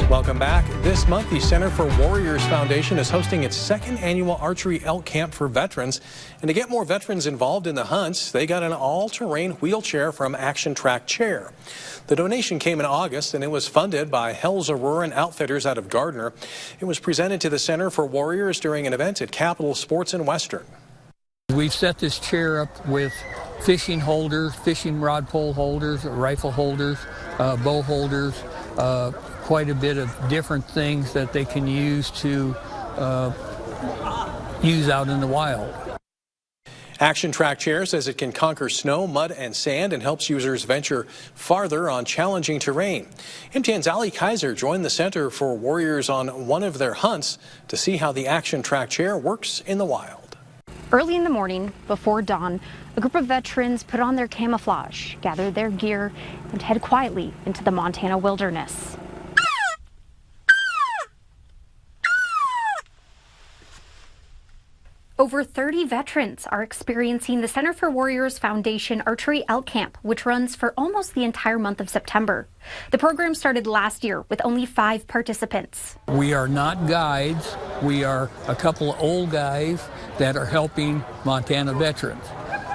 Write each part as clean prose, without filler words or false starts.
Welcome back. This month, the Center for Warriors Foundation is hosting its second annual archery elk camp for veterans. And to get more veterans involved in the hunts, they got an all-terrain wheelchair from Action Track Chair. The donation came in August, and it was funded by Hell's Auroran Outfitters out of Gardner. It was presented to the Center for Warriors during an event at Capitol Sports in Western. We've set this chair up with fishing holders, fishing rod pole holders, rifle holders, bow holders, quite a bit of different things that they can use to use out in the wild. Action Track Chair says it can conquer snow, mud, and sand and helps users venture farther on challenging terrain. MTN's Ali Kaiser joined the Center for Warriors on one of their hunts to see how the Action Track Chair works in the wild. Early in the morning, before dawn, a group of veterans put on their camouflage, gather their gear, and head quietly into the Montana wilderness. Over 30 veterans are experiencing the Center for Warriors Foundation Archery Elk Camp, which runs for almost the entire month of September. The program started last year with only 5 participants. We are not guides. We are a couple of old guys that are helping Montana veterans.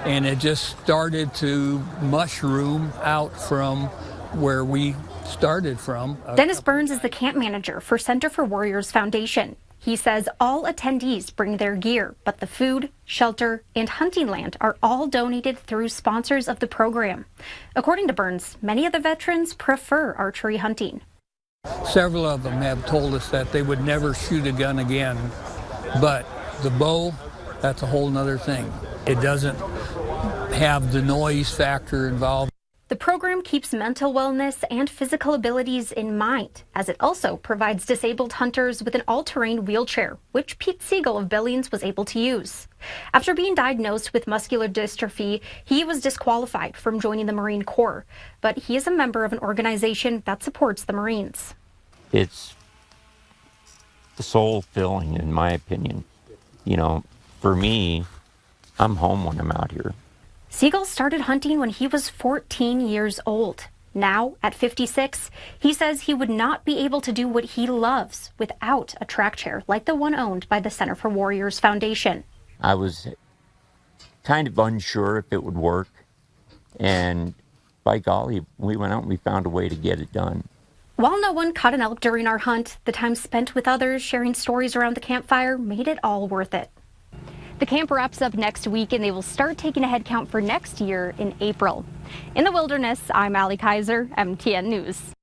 And it just started to mushroom out from where we started from. Dennis Burns is the camp manager for Center for Warriors Foundation. He says all attendees bring their gear, but the food, shelter, and hunting land are all donated through sponsors of the program. According to Burns, many of the veterans prefer archery hunting. Several of them have told us that they would never shoot a gun again, but the bow, that's a whole nother thing. It doesn't have the noise factor involved. The program keeps mental wellness and physical abilities in mind, as it also provides disabled hunters with an all-terrain wheelchair, which Pete Siegel of Billings was able to use. After being diagnosed with muscular dystrophy, he was disqualified from joining the Marine Corps, but he is a member of an organization that supports the Marines. It's soul-filling, in my opinion. You know, for me, I'm home when I'm out here. Siegel started hunting when he was 14 years old. Now, at 56, he says he would not be able to do what he loves without a track chair like the one owned by the Center for Warriors Foundation. I was kind of unsure if it would work, and by golly, we went out and we found a way to get it done. While no one caught an elk during our hunt, the time spent with others sharing stories around the campfire made it all worth it. The camp wraps up next week, and they will start taking a head count for next year in April. In the wilderness, I'm Ali Kaiser, MTN News.